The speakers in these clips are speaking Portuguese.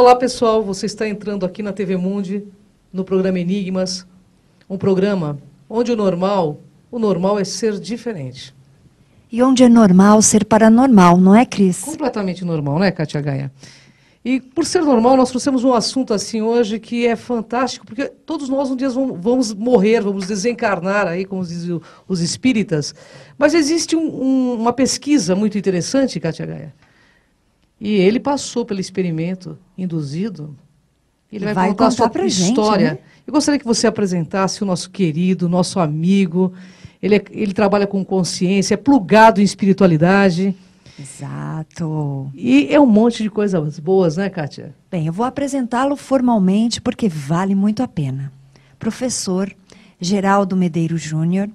Olá, pessoal. Você está entrando aqui na TV Mundi, no programa Enigmas, um programa onde o normal é ser diferente. E onde é normal ser paranormal, não é, Cris? Completamente normal, né, Kátia Gaia? E por ser normal, nós trouxemos um assunto assim hoje que é fantástico, porque todos nós um dia vamos morrer, vamos desencarnar aí, como dizem os espíritas. Mas existe uma pesquisa muito interessante, Kátia Gaia. E ele passou pelo experimento induzido. Ele vai contar a sua história. Gente, né? Eu gostaria que você apresentasse o nosso querido, nosso amigo. Ele trabalha com consciência, é plugado em espiritualidade. Exato. E é um monte de coisas boas, né, Kátia? Bem, eu vou apresentá-lo formalmente porque vale muito a pena. Professor Geraldo Medeiros Júnior,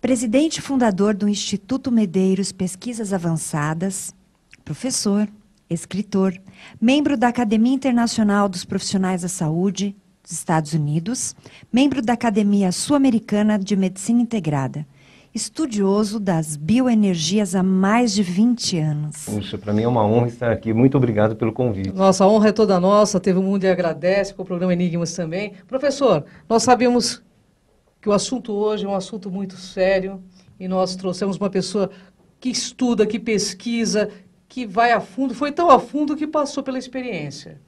presidente e fundador do Instituto Medeiros Pesquisas Avançadas, professor, escritor, membro da Academia Internacional dos Profissionais da Saúde dos Estados Unidos, membro da Academia Sul-Americana de Medicina Integrada, estudioso das bioenergias há mais de 20 anos. Puxa, para mim é uma honra estar aqui. Muito obrigado pelo convite. Nossa, a honra é toda nossa. A TV Mundo agradece, com o programa Enigmas também. Professor, nós sabemos que o assunto hoje é um assunto muito sério e nós trouxemos uma pessoa que estuda, que pesquisa, que vai a fundo, foi tão a fundo que passou pela experiência.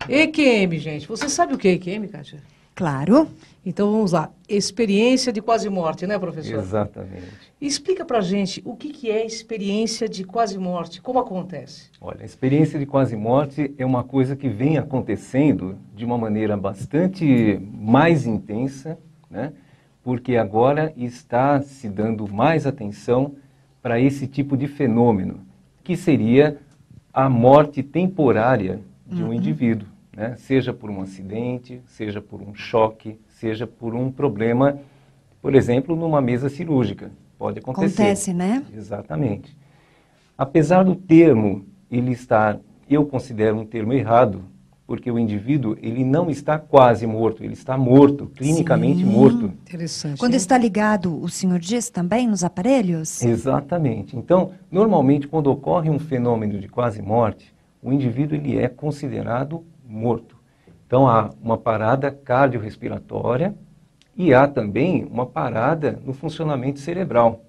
EQM, gente. Você sabe o que é EQM, Kátia? Claro. Então vamos lá. Experiência de quase morte, né, professor? Exatamente. Explica pra gente o que é experiência de quase morte, como acontece? Olha, a experiência de quase morte é uma coisa que vem acontecendo de uma maneira bastante mais intensa, né? Porque agora está se dando mais atenção para esse tipo de fenômeno, que seria a morte temporária de um indivíduo, né? Seja por um acidente, seja por um choque, seja por um problema, por exemplo, numa mesa cirúrgica. Pode acontecer. Acontece, né? Exatamente. Apesar do termo, eu considero um termo errado, porque o indivíduo, ele não está quase morto, ele está morto, clinicamente morto. Interessante. Quando está ligado, o senhor diz também, nos aparelhos? Exatamente. Então, normalmente, quando ocorre um fenômeno de quase morte, o indivíduo ele é considerado morto. Então, há uma parada cardiorrespiratória e há também uma parada no funcionamento cerebral.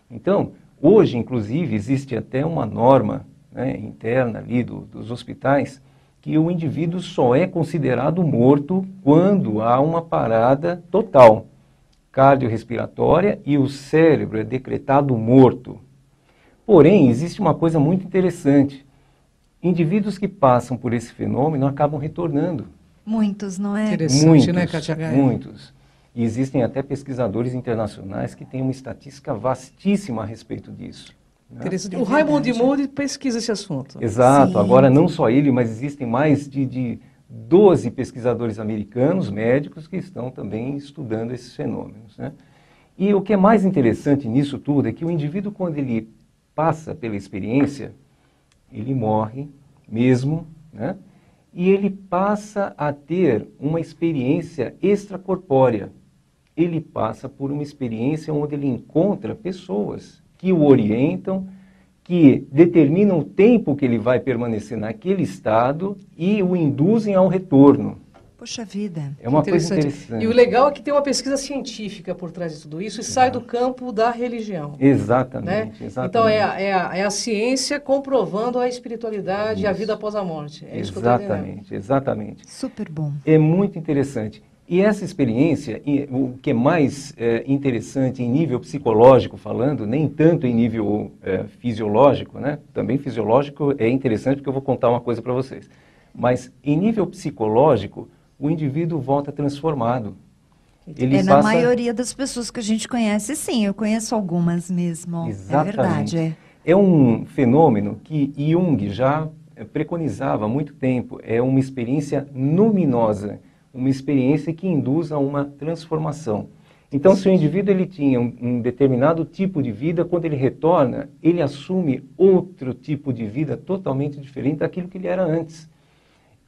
Então, hoje, inclusive, existe até uma norma, né, interna ali dos hospitais, que o indivíduo só é considerado morto quando há uma parada total cardiorrespiratória e o cérebro é decretado morto. Porém, existe uma coisa muito interessante. Indivíduos que passam por esse fenômeno acabam retornando. Muitos, não é? Interessante, Muitos, né, Kátia Gaia? muitos. E existem até pesquisadores internacionais que têm uma estatística vastíssima a respeito disso. Né? Interessante. É O Raymond verdade. Moody pesquisa esse assunto. Exato. Sim. Agora, não só ele, mas existem mais de 12 pesquisadores americanos, médicos, que estão também estudando esses fenômenos. Né? E o que é mais interessante nisso tudo é que o indivíduo, quando ele passa pela experiência, ele morre mesmo, né? E ele passa a ter uma experiência extracorpórea. Ele passa por uma experiência onde ele encontra pessoas que o orientam, que determinam o tempo que ele vai permanecer naquele estado e o induzem ao retorno. Poxa vida. É uma coisa interessante. E o legal é que tem uma pesquisa científica por trás de tudo isso e sai do campo da religião. Exatamente, Né? exatamente. Então é a ciência comprovando a espiritualidade e a vida após a morte. É isso que eu estou entendendo. Exatamente, exatamente. Super bom. É muito interessante. E essa experiência, o que é mais interessante em nível psicológico falando, nem tanto em nível fisiológico, né? Também fisiológico é interessante porque eu vou contar uma coisa para vocês. Mas em nível psicológico, o indivíduo volta transformado. Ele Na maioria das pessoas que a gente conhece, sim. Eu conheço algumas mesmo. Exatamente. É verdade. É um fenômeno que Jung já preconizava há muito tempo. É uma experiência luminosa, uma experiência que induz a uma transformação. Então, se o indivíduo ele tinha um determinado tipo de vida, quando ele retorna, ele assume outro tipo de vida totalmente diferente daquilo que ele era antes.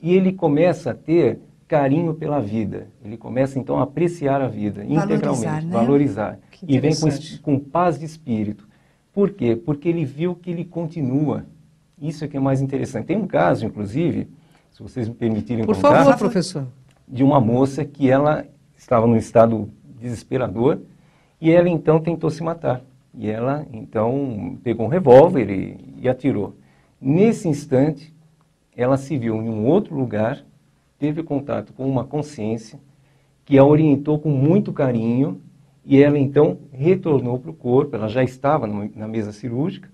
E ele começa a ter carinho pela vida. Ele começa, então, a apreciar a vida integralmente, valorizar. E vem com paz de espírito. Por quê? Porque ele viu que ele continua. Isso é que é mais interessante. Tem um caso, inclusive, se vocês me permitirem Por contar, favor, professor. de uma moça que ela estava num estado desesperador e ela então tentou se matar. E ela então pegou um revólver e atirou. Nesse instante, ela se viu em um outro lugar, teve contato com uma consciência que a orientou com muito carinho e ela então retornou para o corpo. Ela já estava na mesa cirúrgica,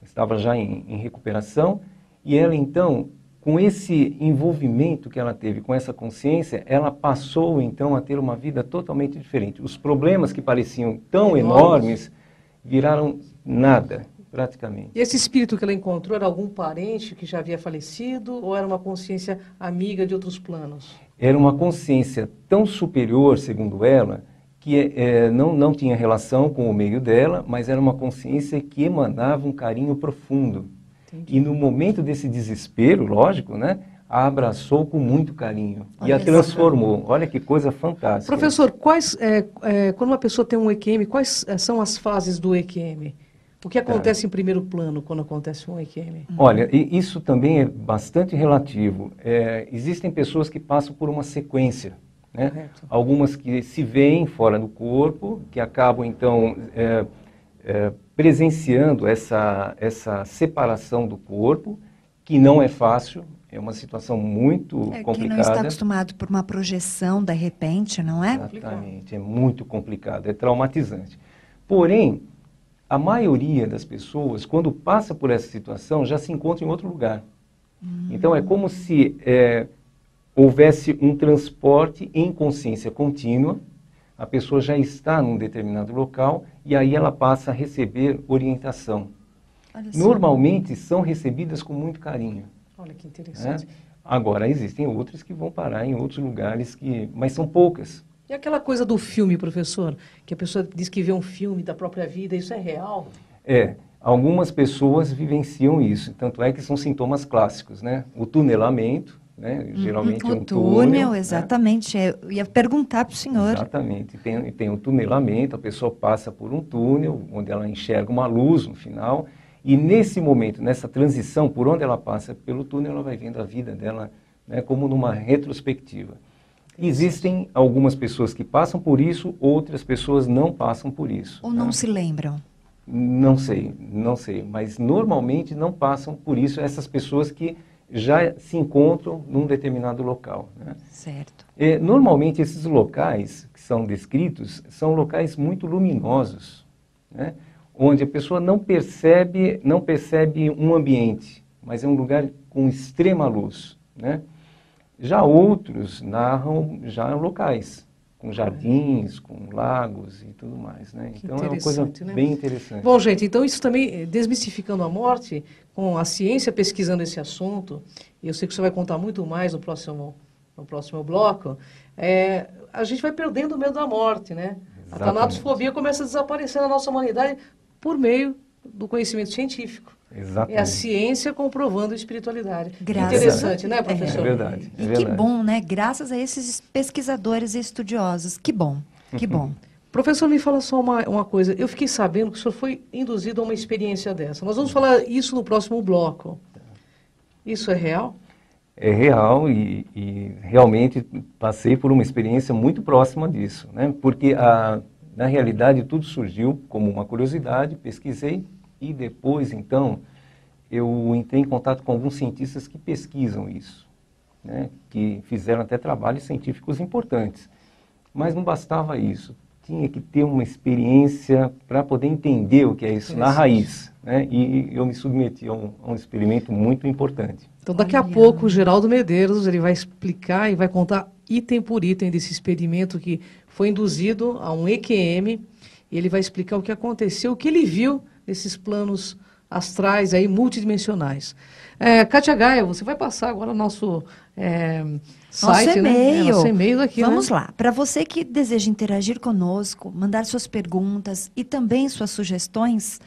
estava já em recuperação e ela então, com esse envolvimento que ela teve com essa consciência, ela passou então a ter uma vida totalmente diferente. Os problemas que pareciam tão enormes viraram nada, praticamente. E esse espírito que ela encontrou era algum parente que já havia falecido ou era uma consciência amiga de outros planos? Era uma consciência tão superior, segundo ela, que não tinha relação com o meio dela, mas era uma consciência que emanava um carinho profundo. Entendi. E no momento desse desespero, lógico, né, a abraçou com muito carinho e a transformou. Olha que coisa fantástica. Professor, quando uma pessoa tem um EQM, quais são as fases do EQM? O que acontece em primeiro plano quando acontece um EQM? Olha, isso também é bastante relativo. Existem pessoas que passam por uma sequência, né? Algumas que se veem fora do corpo, que acabam então presenciando essa separação do corpo, que não é fácil, é uma situação muito complicada. Quem não está acostumado por uma projeção, de repente, não é? Exatamente, é muito complicado, é traumatizante. Porém, a maioria das pessoas, quando passa por essa situação, já se encontra em outro lugar. Então, é como se houvesse um transporte em consciência contínua, a pessoa já está num determinado local e aí ela passa a receber orientação. Normalmente, são recebidas com muito carinho. Olha que interessante. Né? Agora, existem outras que vão parar em outros lugares, mas são poucas. E aquela coisa do filme, professor, que a pessoa diz que vê um filme da própria vida, isso é real? Algumas pessoas vivenciam isso, tanto é que são sintomas clássicos, né? O tunelamento, né? Geralmente é um túnel. Exatamente, né? Eu ia perguntar para o senhor. Exatamente, tem o tunelamento, a pessoa passa por um túnel, onde ela enxerga uma luz no final, e nesse momento, nessa transição, por onde ela passa pelo túnel, ela vai vendo a vida dela, né, como numa retrospectiva. Existem algumas pessoas que passam por isso, outras pessoas não passam por isso. Ou não se lembram? Não sei, mas normalmente não passam por isso essas pessoas que já se encontram num determinado local. Né? Certo. Normalmente esses locais que são descritos são locais muito luminosos, né? Onde a pessoa não percebe um ambiente, mas é um lugar com extrema luz, né? Já outros narram já locais, com jardins, com lagos e tudo mais, né? Então é uma coisa bem interessante. Bom, gente, então isso também, desmistificando a morte, com a ciência pesquisando esse assunto, e eu sei que você vai contar muito mais no próximo bloco, a gente vai perdendo o medo da morte, né? Exatamente. A tanatosfobia começa a desaparecer na nossa humanidade por meio do conhecimento científico. Exatamente. É a ciência comprovando a espiritualidade. Interessante, né, professor? É verdade. E que bom, né? Graças a esses pesquisadores e estudiosos. Que bom, que bom. Professor, me fala só uma coisa. Eu fiquei sabendo que o senhor foi induzido a uma experiência dessa. Nós vamos falar isso no próximo bloco. Isso é real? É real e realmente passei por uma experiência muito próxima disso, né? Porque, na realidade, tudo surgiu como uma curiosidade, pesquisei e depois, então, eu entrei em contato com alguns cientistas que pesquisam isso, né? Que fizeram até trabalhos científicos importantes. Mas não bastava isso. Tinha que ter uma experiência para poder entender o que é isso na raiz, né? E eu me submeti a um experimento muito importante. Então, daqui a pouco, o Geraldo Medeiros ele vai explicar e vai contar item por item desse experimento que foi induzido a um EQM. E ele vai explicar o que aconteceu, o que ele viu nesses planos astrais aí, multidimensionais. Kátia Gaia, você vai passar agora o nosso site, e-mail. Né? Nosso e-mail aqui, Vamos lá. Para você que deseja interagir conosco, mandar suas perguntas e também suas sugestões,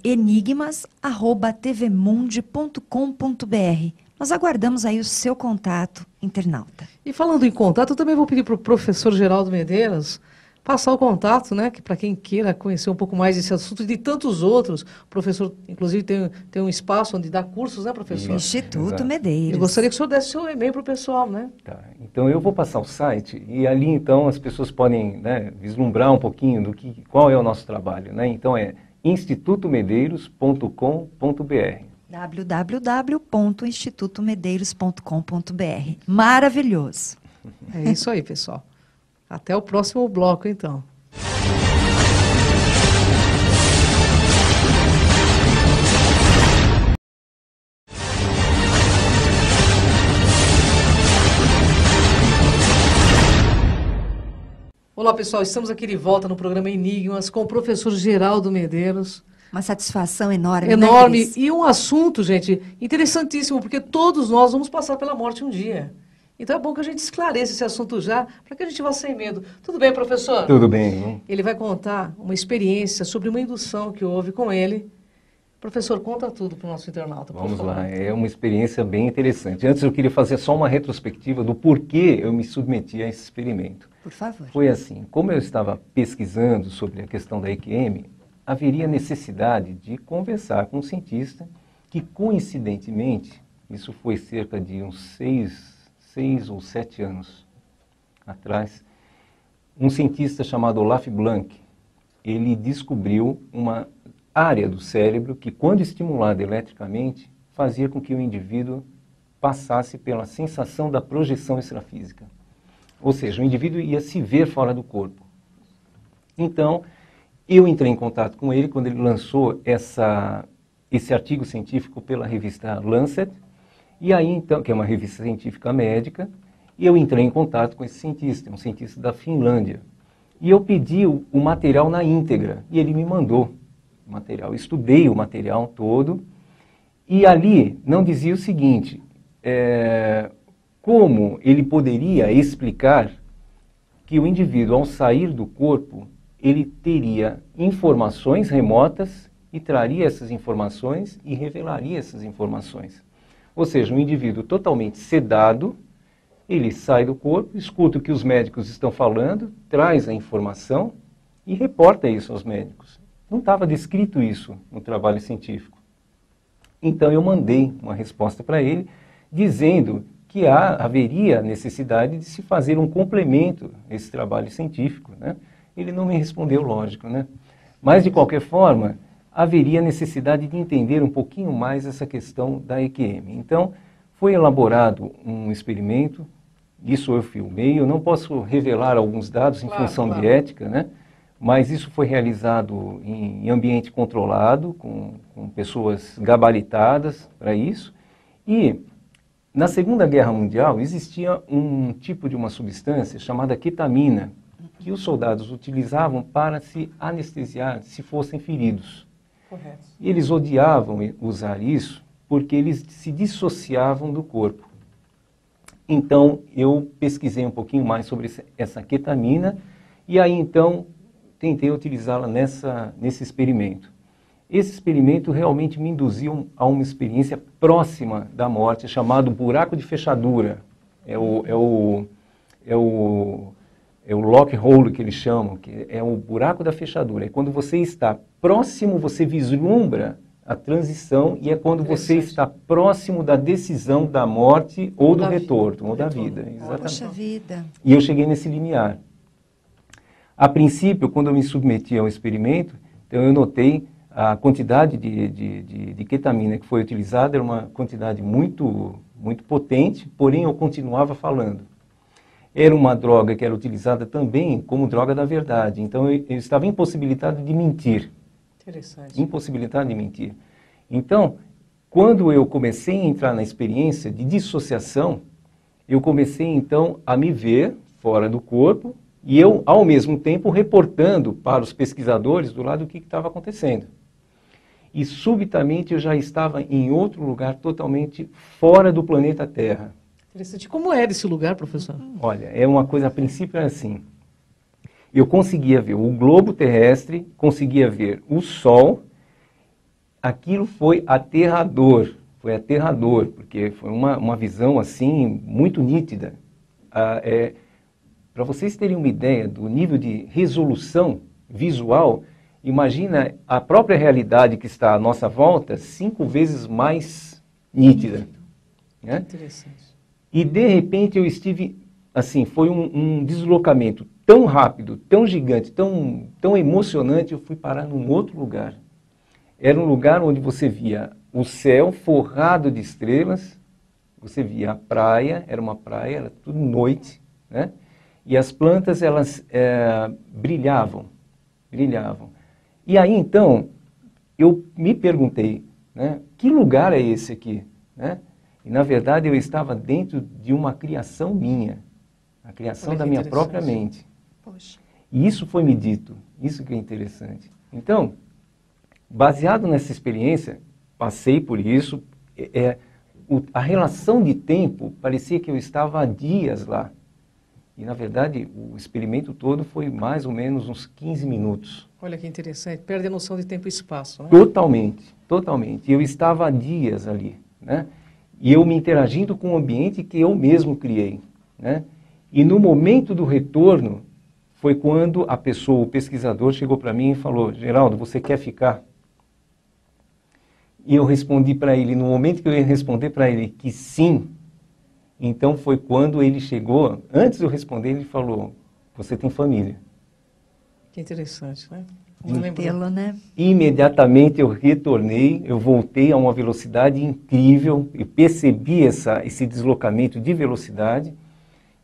enigmas@tvmundi.com.br. Nós aguardamos aí o seu contato, internauta. E falando em contato, eu também vou pedir para o professor Geraldo Medeiros passar o contato, né, que para quem queira conhecer um pouco mais desse assunto e de tantos outros. O professor, inclusive, tem um espaço onde dá cursos, né, professor? Instituto Exato. Medeiros. Eu gostaria que o senhor desse seu e-mail para o pessoal, né? Tá. Então eu vou passar o site e ali então as pessoas podem, né, vislumbrar um pouquinho qual é o nosso trabalho, né? Então é institutomedeiros.com.br. www.institutomedeiros.com.br. Maravilhoso. É isso aí, pessoal. Até o próximo bloco, então. Olá, pessoal. Estamos aqui de volta no programa Enigmas com o professor Geraldo Medeiros. Uma satisfação enorme, Enorme. né, Cris? E um assunto, gente, interessantíssimo, porque todos nós vamos passar pela morte um dia. Então é bom que a gente esclareça esse assunto já, para que a gente vá sem medo. Tudo bem, professor? Tudo bem. Ele vai contar uma experiência sobre uma indução que houve com ele. Professor, conta tudo para o nosso internauta, por Vamos favor. lá, é uma experiência bem interessante. Antes eu queria fazer só uma retrospectiva do porquê eu me submeti a esse experimento. Por favor. Foi assim, como eu estava pesquisando sobre a questão da EQM, haveria necessidade de conversar com um cientista que, coincidentemente, isso foi cerca de uns 6 ou 7 anos atrás, um cientista chamado Olaf Blank, ele descobriu uma área do cérebro que, quando estimulada eletricamente, fazia com que o indivíduo passasse pela sensação da projeção extrafísica. Ou seja, o indivíduo ia se ver fora do corpo. Então, eu entrei em contato com ele quando ele lançou esse artigo científico pela revista Lancet, e aí então, que é uma revista científica médica, e eu entrei em contato com esse cientista, um cientista da Finlândia. E eu pedi o material na íntegra, e ele me mandou o material. Eu estudei o material todo, e ali não dizia o seguinte, como ele poderia explicar que o indivíduo, ao sair do corpo, ele teria informações remotas e traria essas informações e revelaria essas informações. Ou seja, um indivíduo totalmente sedado, ele sai do corpo, escuta o que os médicos estão falando, traz a informação e reporta isso aos médicos. Não estava descrito isso no trabalho científico. Então eu mandei uma resposta para ele, dizendo que haveria necessidade de se fazer um complemento a esse trabalho científico, né? Ele não me respondeu, lógico, né? Mas, de qualquer forma, haveria necessidade de entender um pouquinho mais essa questão da EQM. Então, foi elaborado um experimento, isso eu filmei, eu não posso revelar alguns dados em função de ética, né? Mas isso foi realizado em ambiente controlado, com pessoas gabaritadas para isso. E, na Segunda Guerra Mundial, existia um tipo de uma substância chamada ketamina, que os soldados utilizavam para se anestesiar se fossem feridos. Correto. E eles odiavam usar isso porque eles se dissociavam do corpo. Então, eu pesquisei um pouquinho mais sobre essa ketamina e aí, então, tentei utilizá-la nesse experimento. Esse experimento realmente me induziu a uma experiência próxima da morte, chamado buraco de fechadura. É o lock hole que eles chamam, que é o buraco da fechadura. E quando você está próximo, você vislumbra a transição e é quando você está próximo da decisão da morte ou do retorno, ou da vida. Exatamente. Poxa vida. E eu cheguei nesse limiar. A princípio, quando eu me submeti ao experimento, então eu notei a quantidade de ketamina que foi utilizada, era uma quantidade muito, muito potente, porém eu continuava falando. Era uma droga que era utilizada também como droga da verdade. Então, eu estava impossibilitado de mentir. Interessante. Impossibilitado de mentir. Então, quando eu comecei a entrar na experiência de dissociação, eu comecei, então, a me ver fora do corpo e eu, ao mesmo tempo, reportando para os pesquisadores do lado o que estava acontecendo. E, subitamente, eu já estava em outro lugar totalmente fora do planeta Terra. Interessante. Como era esse lugar, professor? Olha, é uma coisa, a princípio é assim, eu conseguia ver o globo terrestre, conseguia ver o Sol, aquilo foi aterrador, porque foi uma visão assim, muito nítida. para vocês terem uma ideia do nível de resolução visual, imagina a própria realidade que está à nossa volta 5 vezes mais nítida. Né? Interessante. E de repente eu estive, assim, foi um deslocamento tão rápido, tão gigante, tão emocionante, eu fui parar num outro lugar. Era um lugar onde você via o céu forrado de estrelas, você via a praia, era uma praia, era tudo noite, né? E as plantas, elas brilhavam. E aí, então, eu me perguntei, né, que lugar é esse aqui? Né? E, na verdade, eu estava dentro de uma criação minha, a criação da minha própria mente. Poxa. E isso foi me dito, isso que é interessante. Então, baseado nessa experiência, passei por isso, a relação de tempo parecia que eu estava há dias lá. E, na verdade, o experimento todo foi mais ou menos uns 15 minutos. Olha que interessante, perde a noção de tempo e espaço, né? Totalmente, totalmente. Eu estava há dias ali, né? E eu me interagindo com o ambiente que eu mesmo criei, né? E no momento do retorno, foi quando a pessoa, o pesquisador, chegou para mim e falou, Geraldo, você quer ficar? E eu respondi para ele, no momento que eu ia responder para ele que sim, então foi quando ele chegou, antes de eu responder, ele falou, você tem família. Que interessante, né? Tê-lo, né? Imediatamente eu retornei, eu voltei a uma velocidade incrível, eu percebi esse deslocamento de velocidade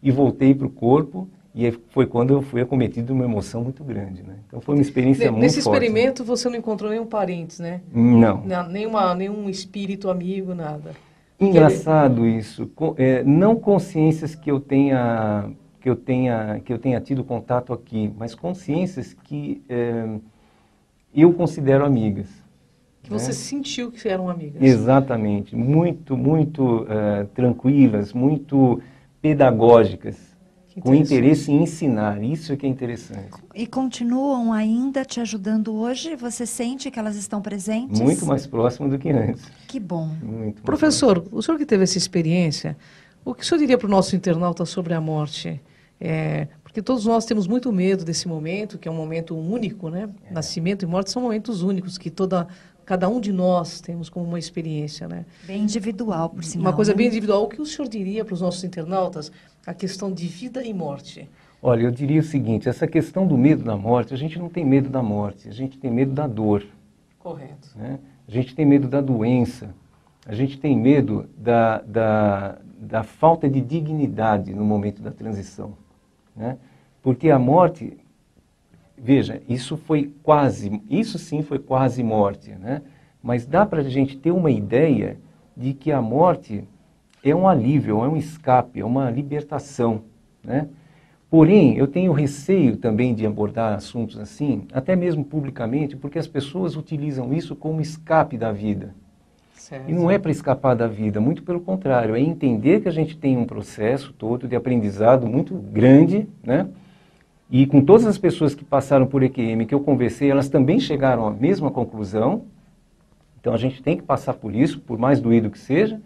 e voltei para o corpo e foi quando eu fui acometido de uma emoção muito grande, né? Então foi uma experiência muito forte. Nesse experimento você não encontrou nenhum parente, né? Não. Nenhum espírito amigo, nada. Engraçado isso, não consciências que eu tenha tido contato aqui, mas consciências que eu considero amigas. Que você sentiu que eram amigas. Exatamente, muito tranquilas, muito pedagógicas, com interesse em ensinar, isso é que é interessante. E continuam ainda te ajudando hoje? Você sente que elas estão presentes? Muito mais próximo do que antes. Que bom. Muito Professor, o senhor que teve essa experiência, o que o senhor diria para o nosso internauta sobre a morte? Porque todos nós temos muito medo desse momento, que é um momento único, né? Nascimento e morte são momentos únicos, que cada um de nós temos como uma experiência, né? Bem individual, por sinal. Uma coisa né? bem individual. O que o senhor diria para os nossos internautas a questão de vida e morte? Olha, eu diria o seguinte, essa questão do medo da morte, a gente não tem medo da morte, a gente tem medo da dor. Correto. Né? A gente tem medo da doença, a gente tem medo da falta de dignidade no momento da transição. Né? Porque a morte, veja, isso sim foi quase morte, né? Mas dá para a gente ter uma ideia de que a morte é um alívio, é um escape, é uma libertação, né? Porém, eu tenho receio também de abordar assuntos assim, até mesmo publicamente, porque as pessoas utilizam isso como escape da vida. Certo. E não é para escapar da vida, muito pelo contrário, é entender que a gente tem um processo todo de aprendizado muito grande, né? E com todas as pessoas que passaram por EQM, que eu conversei, elas também chegaram à mesma conclusão. Então a gente tem que passar por isso, por mais doído que seja,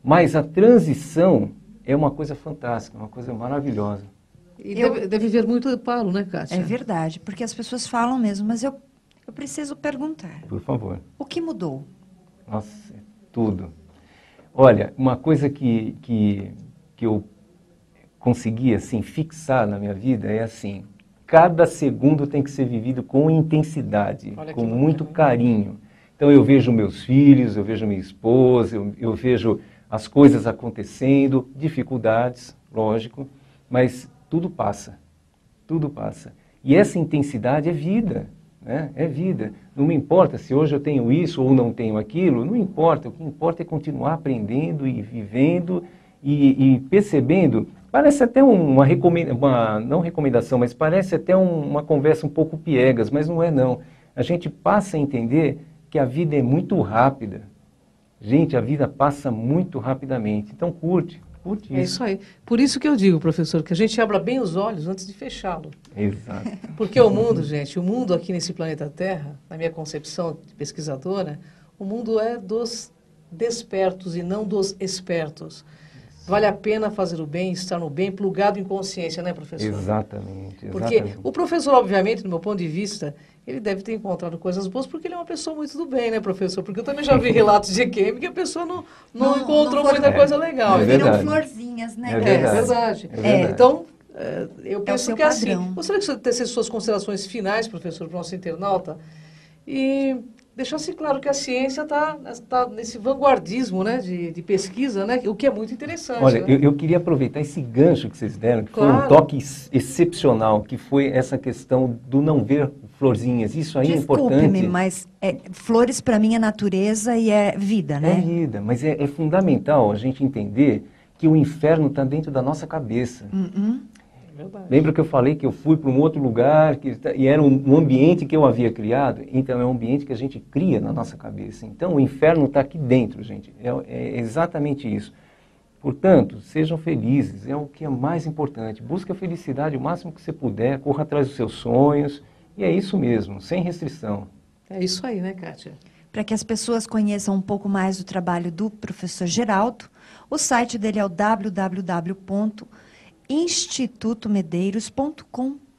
mas a transição é uma coisa fantástica, uma coisa maravilhosa. E deve haver muito reparo, né, Kátia? É verdade, porque as pessoas falam mesmo, mas eu preciso perguntar. Por favor. O que mudou? Nossa, tudo. Olha, uma coisa que eu consegui assim, fixar na minha vida é assim, cada segundo tem que ser vivido com intensidade, com muito carinho. Então eu vejo meus filhos, eu vejo minha esposa, eu vejo as coisas acontecendo, dificuldades, lógico, mas tudo passa, tudo passa. E essa intensidade é vida, né? É vida. Não me importa se hoje eu tenho isso ou não tenho aquilo, não importa. O que importa é continuar aprendendo e vivendo e percebendo. Parece até uma não recomendação, mas parece até uma conversa um pouco piegas, mas não é não. A gente passa a entender que a vida é muito rápida. Gente, a vida passa muito rapidamente. Então curte isso. É isso aí. Por isso que eu digo, professor, que a gente abra bem os olhos antes de fechá-lo. Exato. Porque o mundo, gente, o mundo aqui nesse planeta Terra, na minha concepção de pesquisadora, o mundo é dos despertos e não dos espertos. Vale a pena fazer o bem, estar no bem, plugado em consciência, né, professor? Exatamente. Porque o professor, obviamente, do meu ponto de vista, ele deve ter encontrado coisas boas porque ele é uma pessoa muito do bem, né, professor? Porque eu também já vi relatos de EQM que a pessoa não encontrou muita coisa legal. Viram florzinhas, né? É verdade. Verdade. É verdade. Então, eu penso seu que é assim. padrão. Gostaria que você tecesse suas considerações finais, professor, para o nosso internauta, e deixasse claro que a ciência está nesse vanguardismo, né, de pesquisa, né, o que é muito interessante. Olha, né? eu queria aproveitar esse gancho que vocês deram, que foi Claro. um toque excepcional, que foi essa questão do não ver florzinhas. Isso aí é importante. Desculpe-me, mas flores para mim é natureza e é vida, É né? vida, mas é fundamental a gente entender que o inferno está dentro da nossa cabeça. É verdade. Lembra que eu falei que eu fui para um outro lugar e era um ambiente que eu havia criado? Então é um ambiente que a gente cria na nossa cabeça. Então o inferno está aqui dentro, gente. É exatamente isso. Portanto, sejam felizes, é o que é mais importante. Busque a felicidade o máximo que você puder, corra atrás dos seus sonhos. E é isso mesmo, sem restrição. É isso aí, né, Kátia? Para que as pessoas conheçam um pouco mais do trabalho do professor Geraldo, o site dele é o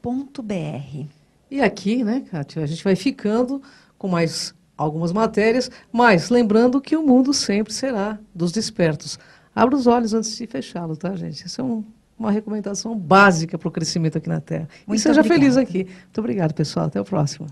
www.institutomedeiros.com.br. E aqui, né, Kátia, a gente vai ficando com mais algumas matérias, mas lembrando que o mundo sempre será dos despertos. Abra os olhos antes de fechá-los, tá, gente? Isso é uma recomendação básica para o crescimento aqui na Terra. Muito e seja obrigada. feliz aqui. Muito obrigado, pessoal. Até o próximo.